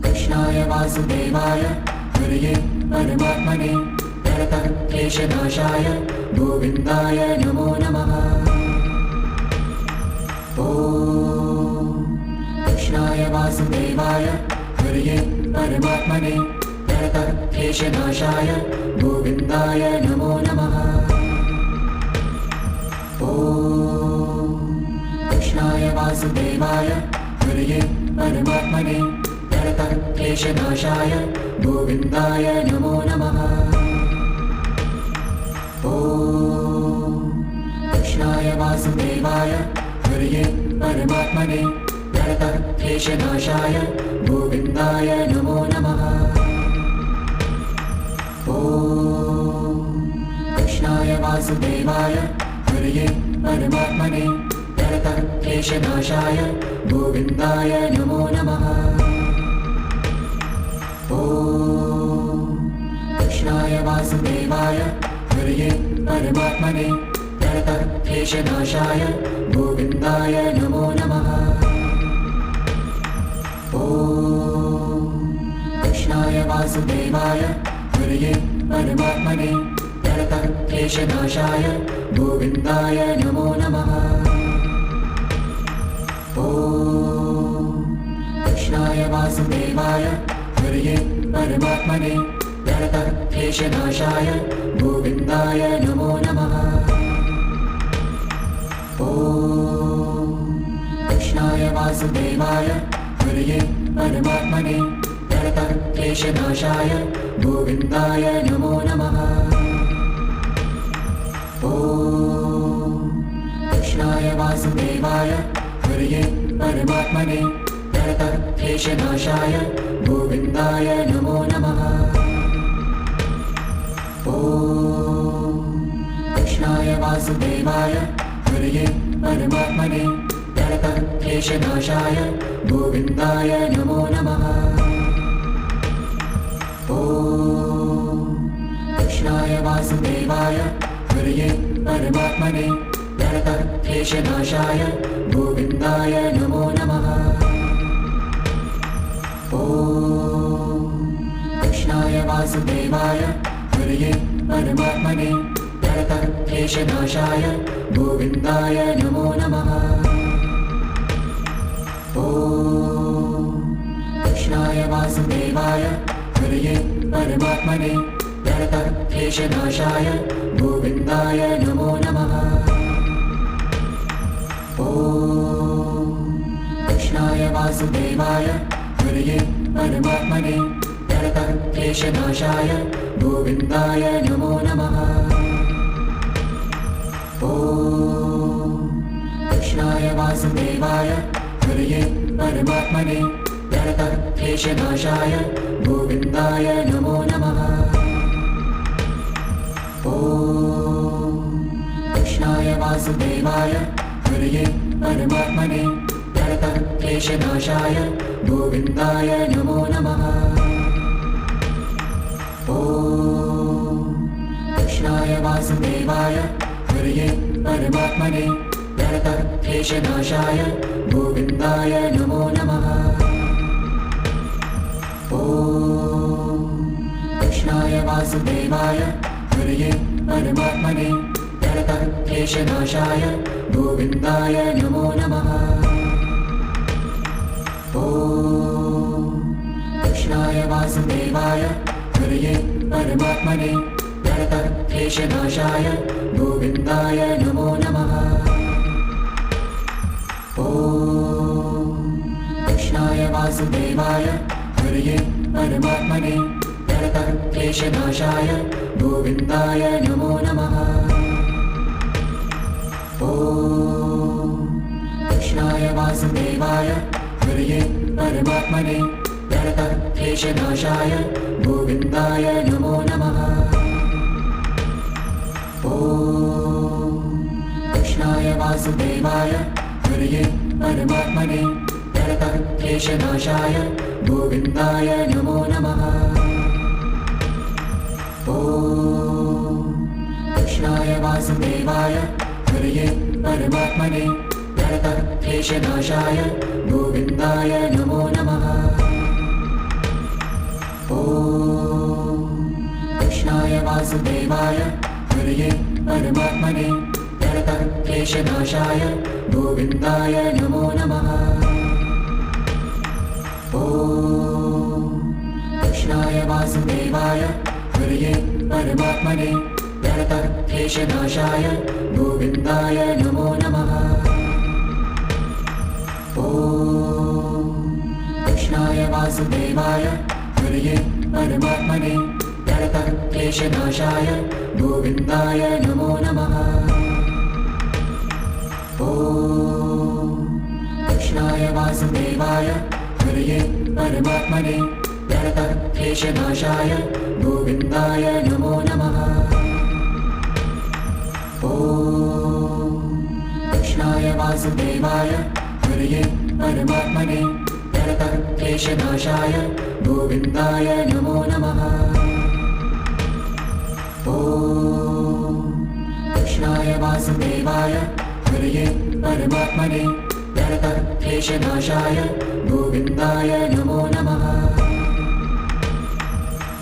कृष्णाय वासुदेवाय हरये परमात्मने प्रणतक्लेशनाशाय गोविन्दाय नमो नमः। कृष्णाय वासुदेवाय हरये परमात्मने प्रणतक्लेशनाशाय गोविन्दाय नमो नमः। कृष्णाय वासुदेवाय हरये परमात्मने प्रणतक्लेशनाशाय गोविन्दाय नमो नमः। कृष्णाय वासुदेवाय हरये परमात्मने प्रणतक्लेशनाशाय गोविन्दाय नमो नमः। कृष्णाय वासुदेवाय हरये परमात्मने प्रणतक्लेशनाशाय गोविन्दाय नमो नमः। कृष्णाय वासुदेवाय हरये परमात्मने प्रणतक्लेशनाशाय गोविन्दाय नमो नमः। कृष्णाय वासुदेवाय हरये परमात्मने प्रणतक्लेशनाशाय गोविन्दाय नमो नमः। कृष्णाय वासुदेवाय हरये परमात्मने प्रणतक्लेशनाशाय गोविन्दाय नमो नमः। कृष्णाय वासुदेवाय हरये परमात्मने प्रणतक्लेशनाशाय गोविन्दाय नमो नमः। कृष्णाय वासुदेवाय हरये परमात्मने प्रणतक्लेशनाशाय गोविन्दाय नमो नमः। कृष्णाय वासुदेवाय हरये परमात्मने प्रणतक्लेशनाशाय गोविन्दाय नमो नमः। कृष्णाय वासुदेवाय हरये परमात्मने प्रणतक्लेशनाशाय गोविन्दाय नमो नमः। कृष्णाय वासुदेवाय हरये परमात्मने प्रणतक्लेशनाशाय गोविन्दाय नमो नमः। कृष्णाय वासुदेवाय हरये परमात्मने प्रणतक्लेशनाशाय गोविन्दाय नमो नमः। कृष्णाय वासुदेवाय हरये परमात्मने प्रणतक्लेशनाशाय गोविन्दाय नमो नमः। कृष्णाय वासुदेवाय हरये परमात्मने प्रणतक्लेशनाशाय गोविन्दाय नमो नमः। कृष्णाय वासुदेवाय हरये परमात्मने प्रणतक्लेशनाशाय गोविन्दाय नमो नमः। कृष्णाय वासुदेवाय हरये परमात्मने प्रणतक्लेशनाशाय गोविन्दाय नमो नमः। कृष्णाय वासुदेवाय हरये परमात्मने प्रणतक्लेशनाशाय गोविन्दाय नमो नमः। कृष्णाय वासुदेवाय हरये परमात्मने प्रणतक्लेशनाशाय गोविन्दाय नमो नमः। कृष्णाय वासुदेवाय हरये परमात्मने प्रणतक्लेशनाशाय गोविन्दाय नमो नमः। कृष्णाय वासुदेवाय हरये परमात्मने प्रणतक्लेशनाशाय गोविन्दाय नमो नमः। कृष्णाय वासुदेवाय हरये परमात्मने प्रणतक्लेशनाशाय गोविन्दाय नमो नमः। कृष्णाय वासुदेवाय हरये परमात्मने प्रणतक्लेशनाशाय गोविन्दाय नमो वासुदेवाय हरये परमात्मने प्रणतक्लेशनाशाय गोविन्दाय नमो नमः। ॐ कृष्णाय वासुदेवाय हरये परमात्मने प्रणतक्लेशनाशाय गोविन्दाय नमो नमः। ॐ कृष्णाय वासुदेवाय हरये परमात्मने प्रणतक्लेशनाशाय गोविन्दाय नमो नमः। ॐ कृष्णाय वासुदेवाय हरये परमात्मने प्रणतक्लेशनाशाय गोविन्दाय नमो नमः। ॐ कृष्णाय वासुदेवाय हरये परमात्मने प्रणतक्लेशनाशाय गोविन्दाय नमो नमः। ॐ कृष्णाय वासुदेवाय हरये परमात्मने प्रणतक्लेशनाशाय गोविन्दाय नमो नमः।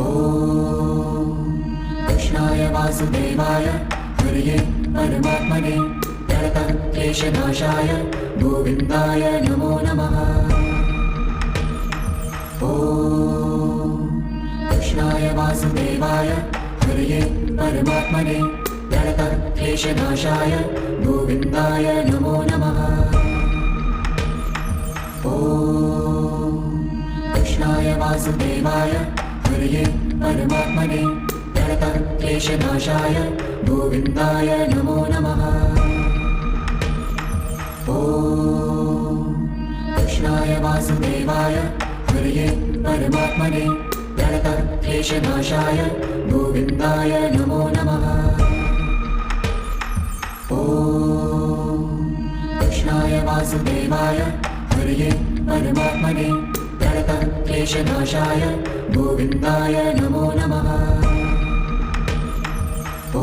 ॐ कृष्णाय वासुदेवाय हरये परमात्मने प्रणतक्लेशनाशाय गोविन्दाय नमो नमः। ॐ कृष्णाय वासुदेवाय हरये परमात्मने प्रणतक्लेशनाशाय गोविन्दाय नमो नमः। ॐ कृष्णाय वासुदेवाय हरये परमात्मने प्रणतक्लेशनाशाय गोविन्दाय नमो नमः। ॐ कृष्णाय वासुदेवाय हरये परमात्मने प्रणतक्लेशनाशाय गोविन्दाय नमो नमः। ॐ कृष्णाय वासुदेवाय हरये परमात्मने प्रणतक्लेशनाशाय गोविन्दाय नमो नमः। ॐ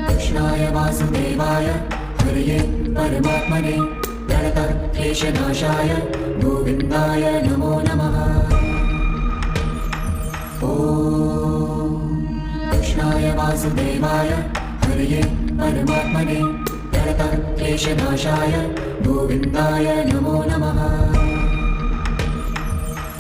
कृष्णाय वासुदेवाय हरये परमात्मने प्रणतक्लेशनाशाय गोविन्दाय नमो नमः। ॐ कृष्णाय वासुदेवाय हरये परमात्मने प्रणतक्लेशनाशाय गोविन्दाय नमो नमः।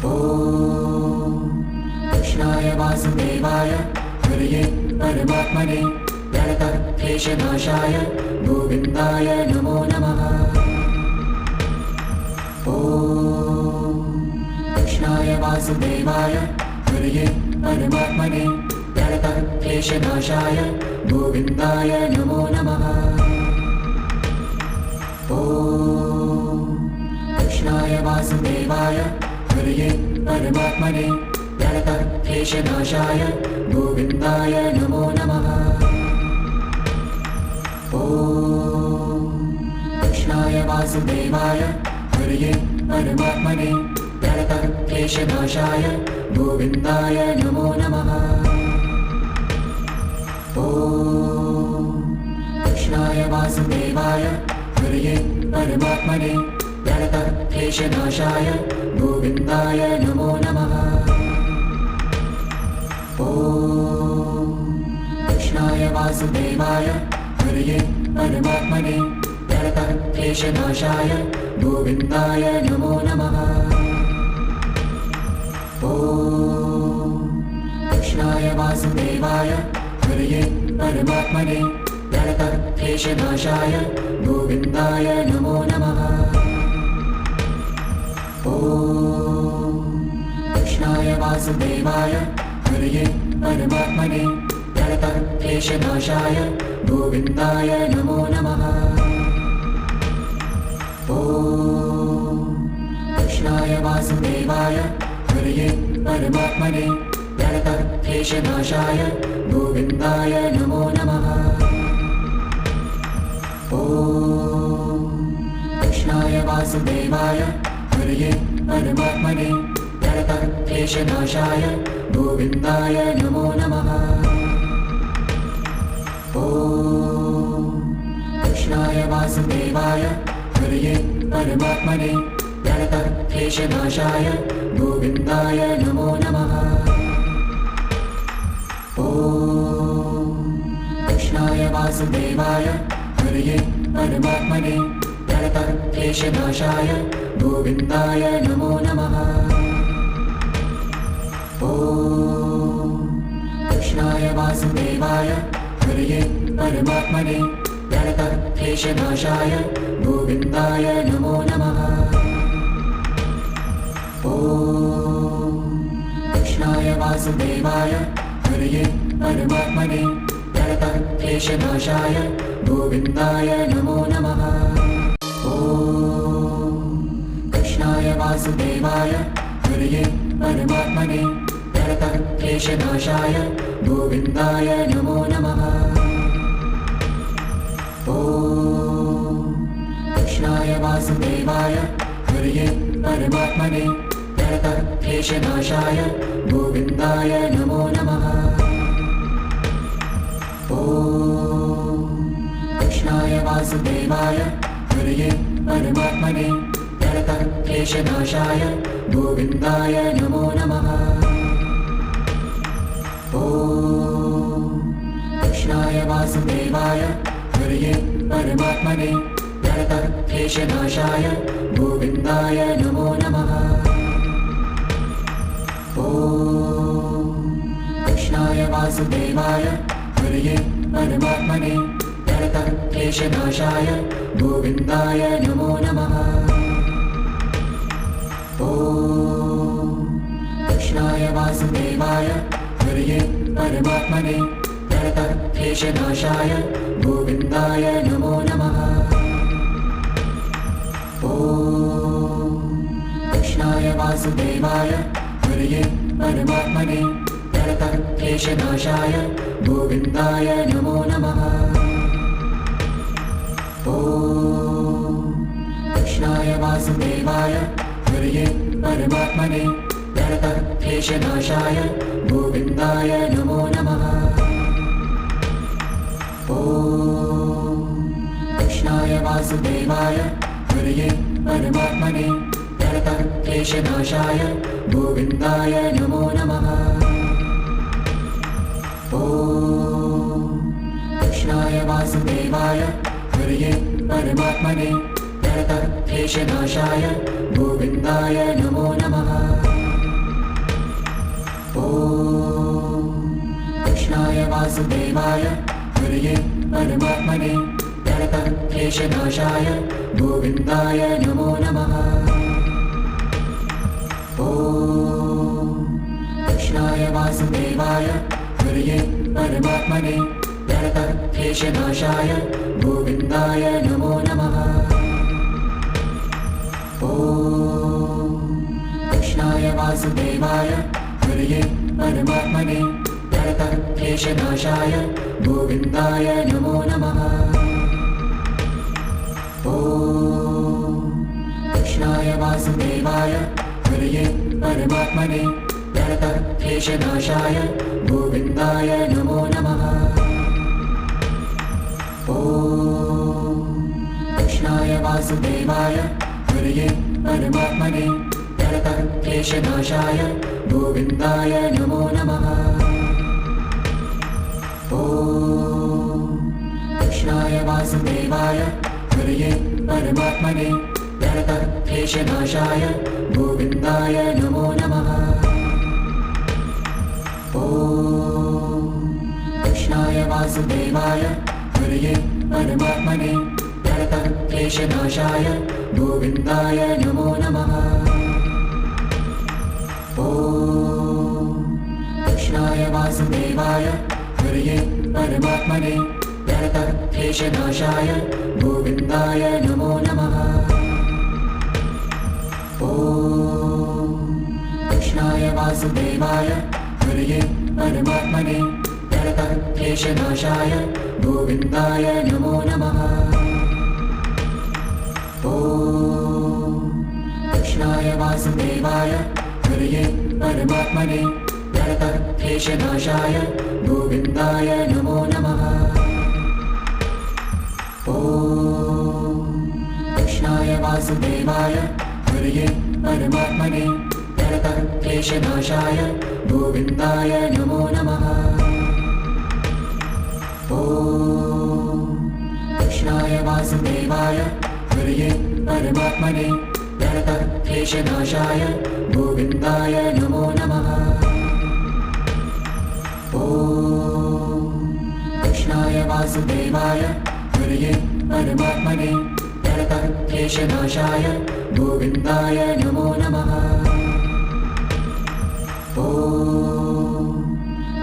ॐ कृष्णाय वासुदेवाय हरये परमात्मने प्रणतक्लेशनाशाय गोविन्दाय नमो नमः। ॐ कृष्णाय वासुदेवाय हरये परमात्मने प्रणतक्लेशनाशाय गोविन्दाय नमो नमः। ॐ कृष्णाय वासुदेवाय हरये परमात्मने प्रणतक्लेशनाशाय गोविन्दाय नमो नमः। ॐ कृष्णाय वासुदेवाय हरये परमात्मने प्रणतक्लेशनाशाय गोविन्दाय नमो नमः। ॐ कृष्णाय वासुदेवाय हरये परमात्मने प्रणतक्लेशनाशाय गोविन्दाय नमो नमः। ॐ कृष्णाय वासुदेवाय हरये परमात्मने प्रणतक्लेशनाशाय गोविन्दाय नमो नमः। ॐ कृष्णाय वासुदेवाय हरये परमात्मने प्रणतक्लेशनाशाय गोविन्दाय नमो नमः। ॐ कृष्णाय वासुदेवाय हरये परमात्मने प्रणतक्लेशनाशाय गोविन्दाय नमो नमः। ॐ कृष्णाय वासुदेवाय हरये परमात्मने प्रणतक्लेशनाशाय गोविन्दाय नमो नमः। ॐ कृष्णाय वासुदेवाय हरये परमात्मने प्रणतक्लेशनाशाय गोविन्दाय नमो नमः। ॐ कृष्णाय वासुदेवाय हरये परमात्मने प्रणतक्लेशनाशाय गोविन्दाय नमो नमः। कृष्णाय वासुदेवाय हरये परमात्मने प्रणतक्लेशनाशाय गोविन्दाय नमो नमः। कृष्णाय वासुदेवाय हरये परमात्मने प्रणतक्लेशनाशाय गोविन्दाय नमो नमः। कृष्णाय वासुदेवाय हरये परमात्मने प्रणतक्लेशनाशाय गोविन्दाय नमो नमः। कृष्णाय वासुदेवाय हरये परमात्मने प्रणतक्लेशनाशाय गोविन्दाय नमो नमः। कृष्णाय वासुदेवाय हरये परमात्मने प्रणतक्लेशनाशाय गोविन्दाय नमो नमः। कृष्णाय वासुदेवाय हरये परमात्मने प्रणतक्लेशनाशाय गोविन्दाय नमो नमः। कृष्णाय वासुदेवाय हरये परमात्मने प्रणतक्लेशनाशाय गोविन्दाय नमो नमः। कृष्णाय वासुदेवाय हरये परमात्मने प्रणतक्लेशनाशाय गोविन्दाय नमो नमः। कृष्णाय वासुदेवाय हरये परमात्मने प्रणतक्लेशनाशाय गोविन्दाय नमो नमः। कृष्णाय वासुदेवाय हरये परमात्मने प्रणतक्लेशनाशाय गोविन्दाय नमो नमः। कृष्णाय वासुदेवाय हरये परमात्मने प्रणतक्लेशनाशाय गोविन्दाय नमो नमः। कृष्णाय वासुदेवाय हरये परमात्मने प्रणतक्लेशनाशाय गोविन्दाय नमो नमः। कृष्णाय वासुदेवाय हरये परमात्मने प्रणतक्लेशनाशाय गोविन्दाय नमो नमः। कृष्णाय वासुदेवाय हरये परमात्मने प्रणतक्लेशनाशाय गोविन्दाय नमो नमः। कृष्णाय वासुदेवाय हरये परमात्मने प्रणतक्लेशनाशाय गोविन्दाय नमो नमः। कृष्णाय वासुदेवाय हरये परमात्मने प्रणतक्लेशनाशाय गोविन्दाय नमो नमः। कृष्णाय वासुदेवाय हरये परमात्मने प्रणतक्लेशनाशाय गोविन्दाय नमो नमः। कृष्णाय वासुदेवाय हरये परमात्मने प्रणतक्लेशनाशाय गोविन्दाय नमो नमः। कृष्णाय वासुदेवाय हरये परमात्मने प्रणतक्लेशनाशाय गोविन्दाय नमो नमः। कृष्णाय वासुदेवाय हरये परमात्मने प्रणतक्लेशनाशाय गोविन्दाय नमो नमः। कृष्णाय वासुदेवाय हरये परमात्मने प्रणतक्लेशनाशाय गोविन्दाय नमो नमः। कृष्णाय वासुदेवाय हरये परमात्मने प्रणतक्लेशनाशाय गोविन्दाय नमो नमः। कृष्णाय वासुदेवाय हरये परमात्मने प्रणतक्लेशनाशाय गोविन्दाय नमो नमः। कृष्णाय वासुदेवाय हरये परमात्मने प्रणतक्लेशनाशाय गोविन्दाय नमो नमः। कृष्णाय वासुदेवाय हरये परमात्मने प्रणतक्लेशनाशाय गोविन्दाय नमो नमः। कृष्णाय वासुदेवाय हरये परमात्मने प्रणतक्लेशनाशाय गोविन्दाय नमो नमः।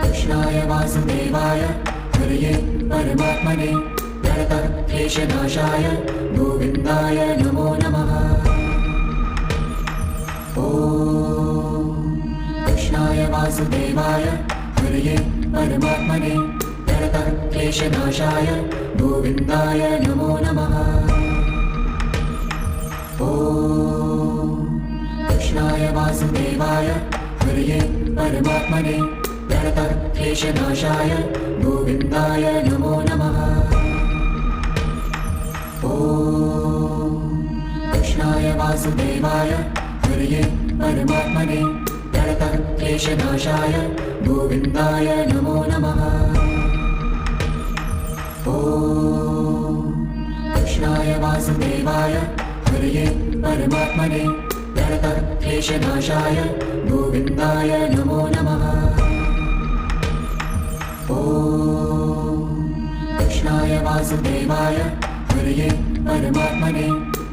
कृष्णाय वासुदेवाय हरये परमात्मने प्रणतक्लेशनाशाय गोविन्दाय नमो नमः। कृष्णाय वासुदेवाय हरये परमात्मने प्रणतक्लेशनाशाय गोविन्दाय नमो नमः। कृष्णाय वासुदेवाय हरये परमात्मने प्रणतक्लेशनाशाय गोविन्दाय नमो नमः। कृष्णाय वासुदेवाय हरये परमात्मने प्रणतक्लेशनाशाय गोविन्दाय नमो नमः। कृष्णाय वासुदेवाय हरये परमात्मने प्रणतक्लेशनाशाय गोविन्दाय नमो नमः। कृष्णाय वासुदेवाय हरये परमात्मने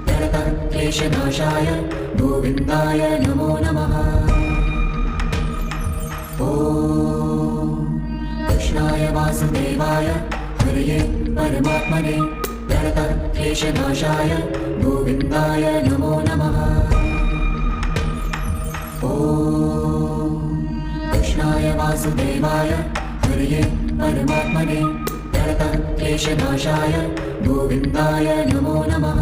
प्रणतक्लेशनाशाय गोविन्दाय नमो नमः। कृष्णाय वासुदेवाय हरये परमात्मने प्रणतक्लेशनाशाय गोविन्दाय नमो नमः। कृष्णाय वासुदेवाय हरये परमात्मने प्रणतक्लेशनाशाय गोविन्दाय नमो नमः।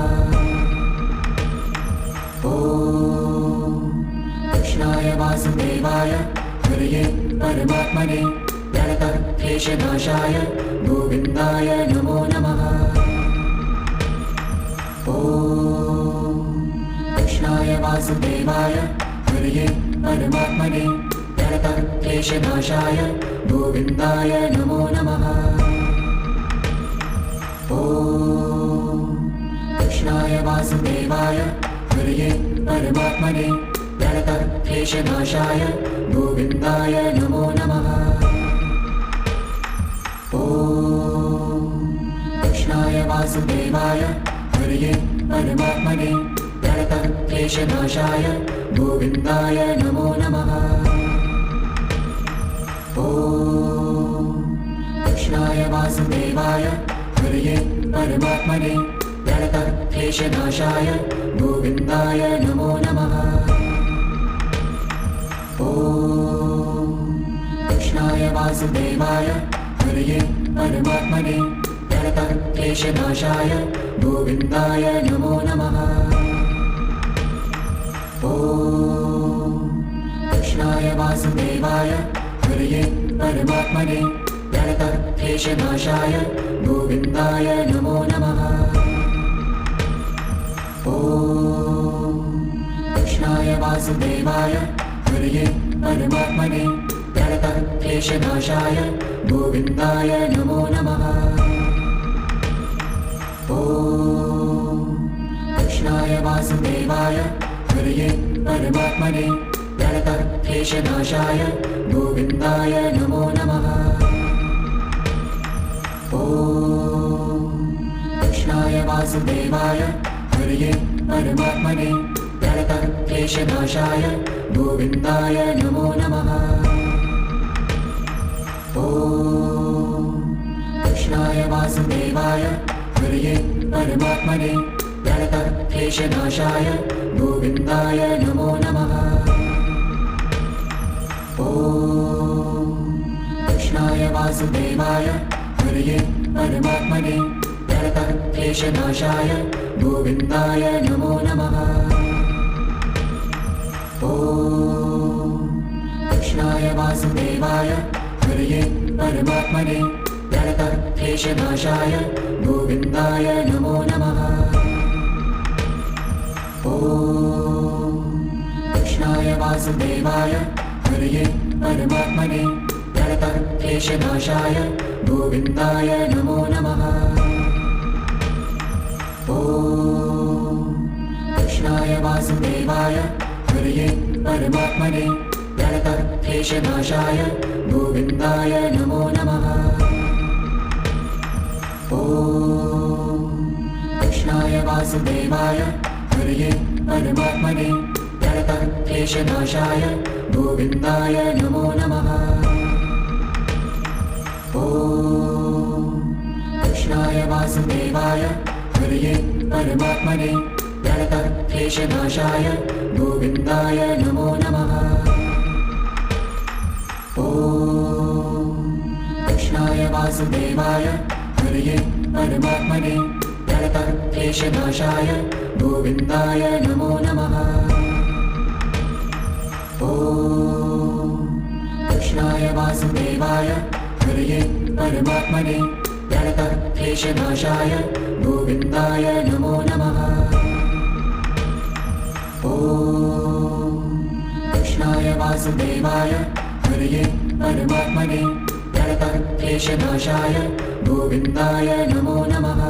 कृष्णाय वासुदेवाय हरये परमात्मने प्रणतक्लेशनाशाय गोविन्दाय नमो नमः। कृष्णाय वासुदेवाय हरये परमात्मने प्रणतक्लेशनाशाय गोविन्दाय नमो नमः। कृष्णाय वासुदेवाय हरये परमात्मने प्रणतक्लेशनाशाय गोविन्दाय नमो नमः। कृष्णाय वासुदेवाय हरये परमात्मने प्रणतक्लेशनाशाय गोविन्दाय नमो नमः। कृष्णाय वासुदेवाय हरये परमात्मने प्रणतक्लेशनाशाय गोविन्दाय नमो नमः। कृष्णाय वासुदेवाय हरये परमात्मने प्रणतक्लेशनाशाय गोविन्दाय नमो नमः। कृष्णाय वासुदेवाय हरये परमात्मने प्रणतक्लेशनाशाय गोविन्दाय नमो नमः। कृष्णाय वासुदेवाय हरये परमात्मने प्रणतक्लेशनाशाय गोविन्दाय नमो नमः। कृष्णाय वासुदेवाय हरये परमात्मने प्रणतक्लेशनाशाय गोविन्दाय नमो नमः। कृष्णाय वासुदेवाय हरये परमात्मने प्रणतक्लेशनाशाय गोविन्दाय नमो नमः। कृष्णाय वासुदेवाय हरये परमात्मने प्रणतक्लेशनाशाय गोविन्दाय नमो नमः। कृष्णाय वासुदेवाय हरये परमात्मने प्रणतक्लेशनाशाय गोविन्दाय नमो नमः। कृष्णाय वासुदेवाय हरये परमात्मने प्रणतक्लेशनाशाय गोविन्दाय नमो नमः। कृष्णाय वासुदेवाय हरये परमात्मने प्रणतक्लेशनाशाय गोविन्दाय नमो नमः ॐ कृष्णाय वासुदेवाय हरये परमात्मने प्रणतक्लेशनाशाय गोविन्दाय नमो नमः ॐ कृष्णाय वासुदेवाय हरये परमात्मने प्रणतक्लेशनाशाय गोविन्दाय नमो नमः ॐ कृष्णाय वासुदेवाय हरये परमात्मने प्रणतक्लेशनाशाय गोविन्दाय नमो नमः ॐ कृष्णाय वासुदेवाय हरये परमात्मने प्रणतक्लेशनाशाय गोविन्दाय नमो नमः ॐ कृष्णाय वासुदेवाय हरये परमात्मने प्रणतक्लेशनाशाय गोविन्दाय नमो नमः ॐ कृष्णाय वासुदेवाय हरये परमात्मने प्रणतक्लेशनाशाय गोविन्दाय नमो नमः